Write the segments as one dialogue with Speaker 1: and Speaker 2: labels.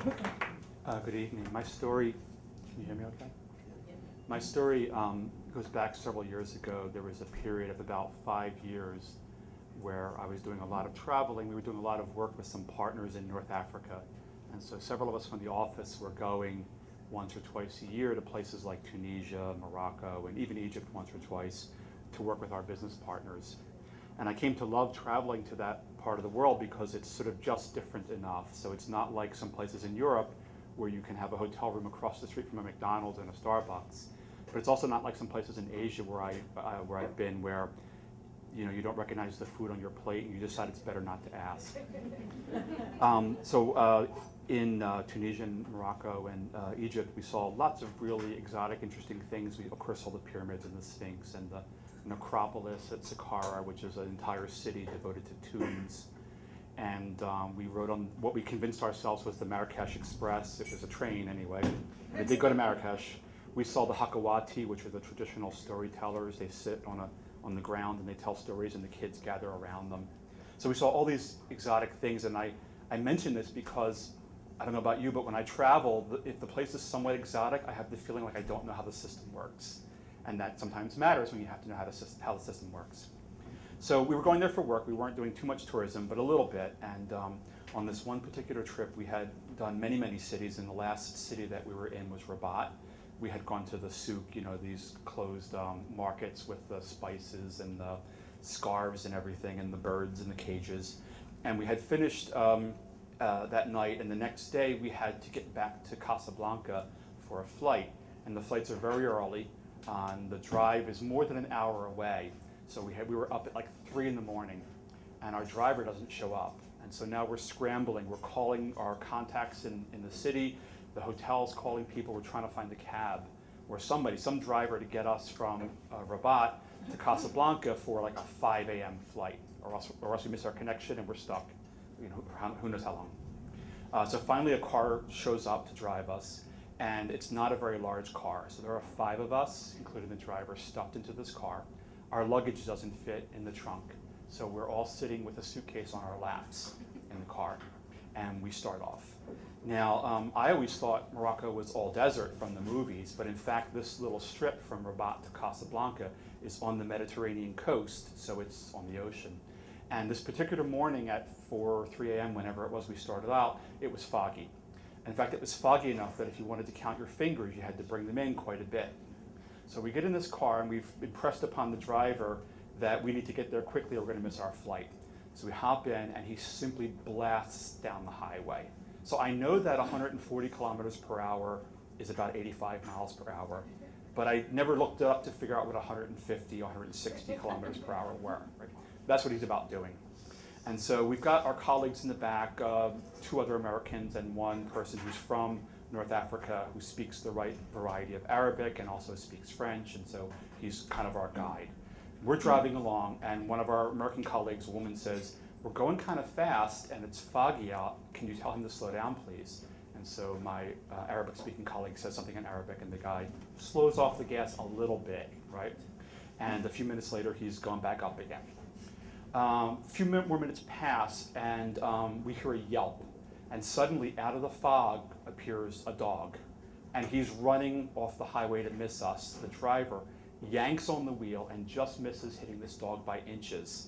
Speaker 1: Good evening. My story, can you hear me okay? My story goes back several years ago. There was a period of about 5 years where I was doing a lot of traveling. We were doing a lot of work with some partners in North Africa. And so several of us from the office were going once or twice a year to places like Tunisia, Morocco, and even Egypt once or twice to work with our business partners. And I came to love traveling to that part of the world because it's sort of just different enough. So it's not like some places in Europe where you can have a hotel room across the street from a McDonald's and a Starbucks. But it's also not like some places in Asia where I've been where you don't recognize the food on your plate and you decide it's better not to ask. In Tunisia and Morocco and Egypt, we saw lots of really exotic, interesting things. We, of course, saw the pyramids and the Sphinx and the necropolis at Saqqara, which is an entire city devoted to tombs. And we rode on what we convinced ourselves was the Marrakesh Express. It was a train anyway. And it did go to Marrakesh. We saw the Hakawati, which are the traditional storytellers. They sit on the ground and they tell stories and the kids gather around them. So we saw all these exotic things, and I mention this because, I don't know about you, but when I travel, if the place is somewhat exotic, I have the feeling like I don't know how the system works. And that sometimes matters when you have to know how the system works. So we were going there for work. We weren't doing too much tourism, but a little bit. And on this one particular trip, we had done many, many cities, and the last city that we were in was Rabat. We had gone to the souk, these closed markets with the spices and the scarves and everything, and the birds and the cages. And we had finished that night, and the next day we had to get back to Casablanca for a flight. And the flights are very early. The drive is more than an hour away. So we were up at like 3 in the morning, and our driver doesn't show up. And so now we're scrambling. We're calling our contacts in the city, the hotels, calling people. We're trying to find a cab or some driver to get us from Rabat to Casablanca for like a 5 a.m. flight, or else we miss our connection and we're stuck. Who knows how long. So finally a car shows up to drive us, and it's not a very large car. So there are 5 of us, including the driver, stuffed into this car. Our luggage doesn't fit in the trunk, so we're all sitting with a suitcase on our laps in the car, and we start off. Now, I always thought Morocco was all desert from the movies, but in fact this little strip from Rabat to Casablanca is on the Mediterranean coast, so it's on the ocean. And this particular morning at 4 or 3 a.m., whenever it was we started out, it was foggy. In fact, it was foggy enough that if you wanted to count your fingers, you had to bring them in quite a bit. So we get in this car, and we've impressed upon the driver that we need to get there quickly or we're going to miss our flight. So we hop in, and he simply blasts down the highway. So I know that 140 kilometers per hour is about 85 miles per hour, but I never looked up to figure out what 150, 160 kilometers per hour were. Right? That's what he's about doing. And so we've got our colleagues in the back, 2 other Americans and 1 person who's from North Africa who speaks the right variety of Arabic and also speaks French, and so he's kind of our guide. We're driving along, and one of our American colleagues, a woman, says, "We're going kind of fast and it's foggy out. Can you tell him to slow down, please?" And so my Arabic-speaking colleague says something in Arabic, and the guy slows off the gas a little bit, right? And a few minutes later, he's gone back up again. A few more minutes pass, and we hear a yelp. And suddenly, out of the fog, appears a dog. And he's running off the highway to miss us. The driver yanks on the wheel and just misses hitting this dog by inches.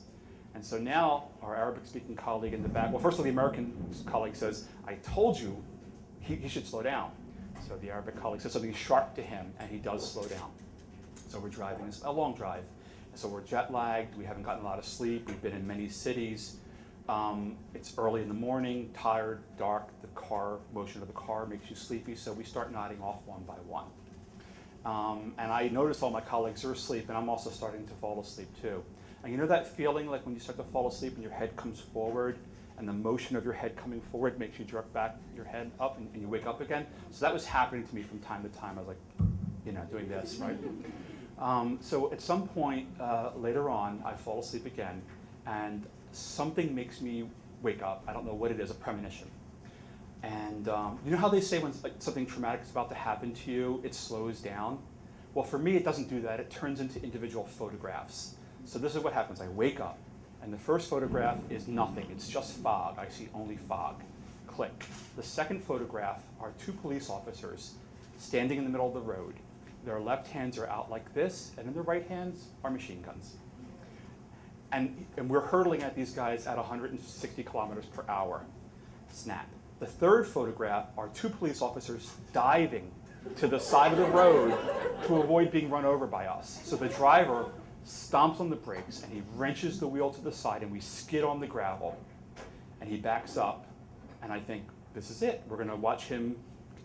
Speaker 1: And so now, our Arabic-speaking colleague in the back, well, first of all, the American colleague says, "I told you he should slow down." So the Arabic colleague says something sharp to him, and he does slow down. So we're driving, it's a long drive. So we're jet lagged, we haven't gotten a lot of sleep, we've been in many cities. It's early in the morning, tired, dark, the motion of the car makes you sleepy, so we start nodding off one by one. And I notice all my colleagues are asleep, and I'm also starting to fall asleep too. And you know that feeling like when you start to fall asleep and your head comes forward, and the motion of your head coming forward makes you jerk back your head up and you wake up again? So that was happening to me from time to time. I was like, doing this, right? So at some point later on, I fall asleep again, and something makes me wake up. I don't know what it is, a premonition. And you know how they say when something traumatic is about to happen to you, it slows down? Well, for me, it doesn't do that. It turns into individual photographs. So this is what happens. I wake up, and the first photograph is nothing. It's just fog. I see only fog. click. The second photograph are two police officers standing in the middle of the road. Their left hands are out like this, and in their right hands are machine guns. And we're hurtling at these guys at 160 kilometers per hour. Snap. The third photograph are two police officers diving to the side of the road to avoid being run over by us. So the driver stomps on the brakes and he wrenches the wheel to the side and we skid on the gravel. And he backs up, and I think, this is it. We're going to watch him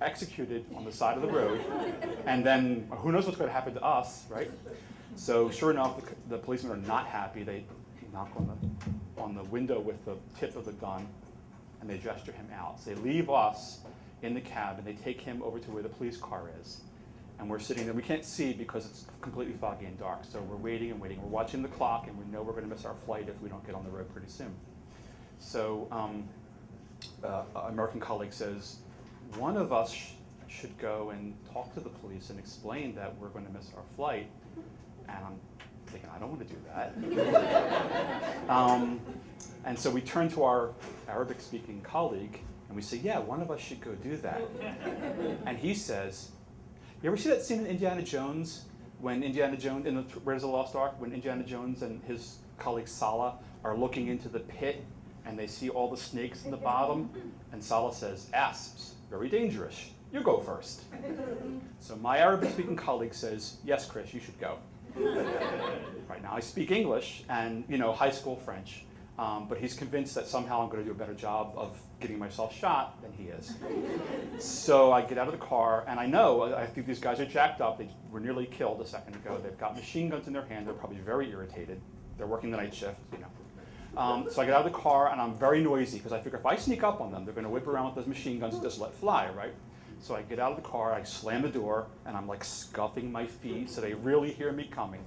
Speaker 1: executed on the side of the road, and then who knows what's going to happen to us, right? So sure enough, the policemen are not happy. They knock on the window with the tip of the gun, and they gesture him out. So they leave us in the cab, and they take him over to where the police car is. And we're sitting there. We can't see because it's completely foggy and dark, so we're waiting and waiting. We're watching the clock, and we know we're going to miss our flight if we don't get on the road pretty soon. So an American colleague says, one of us should go and talk to the police and explain that we're going to miss our flight. And I'm thinking, I don't want to do that. And so we turn to our Arabic-speaking colleague, and we say, yeah, one of us should go do that. And he says, you ever see that scene in Indiana Jones, when Indiana Jones, in the Raiders of the Lost Ark, when Indiana Jones and his colleague Salah are looking into the pit, and they see all the snakes in the bottom, and Salah says, asps, very dangerous. You go first. So my Arabic-speaking colleague says, yes, Chris, you should go. Right now I speak English and high school French, but he's convinced that somehow I'm going to do a better job of getting myself shot than he is. So I get out of the car, and I think these guys are jacked up. They were nearly killed a second ago. They've got machine guns in their hand. They're probably very irritated. They're working the night shift, So I get out of the car, and I'm very noisy, because I figure if I sneak up on them, they're going to whip around with those machine guns and just let fly, right? So I get out of the car, I slam the door, and I'm like scuffing my feet so they really hear me coming.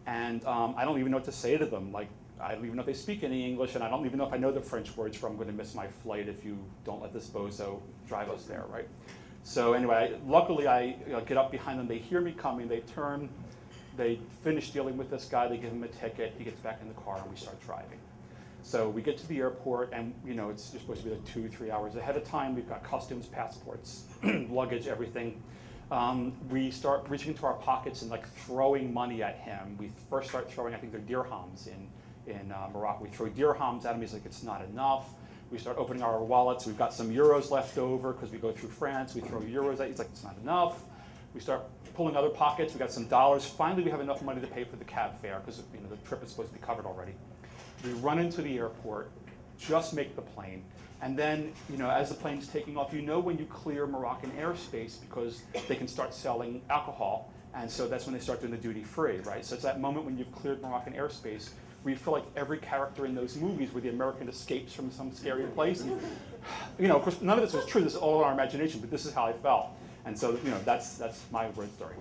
Speaker 1: And I don't even know what to say to them. Like, I don't even know if they speak any English, and I don't even know if I know the French words for I'm going to miss my flight if you don't let this bozo drive us there, right? So anyway, luckily I get up behind them, they hear me coming, they turn, they finish dealing with this guy, they give him a ticket, he gets back in the car, and we start driving. So we get to the airport, and you're supposed to be like 2-3 hours ahead of time. We've got customs, passports, luggage, everything. We start reaching into our pockets and like throwing money at him. We first start throwing, I think they're dirhams in Morocco. We throw dirhams at him. He's like, it's not enough. We start opening our wallets. We've got some euros left over because we go through France. We throw euros at him. He's like, it's not enough. We start pulling other pockets. We got some dollars. Finally, we have enough money to pay for the cab fare because the trip is supposed to be covered already. We run into the airport, just make the plane, and then, as the plane's taking off, when you clear Moroccan airspace because they can start selling alcohol, and so that's when they start doing the duty free, right? So it's that moment when you've cleared Moroccan airspace where you feel like every character in those movies where the American escapes from some scary place. And, of course, none of this was true. This is all in our imagination, but this is how I felt. And so, that's my word story.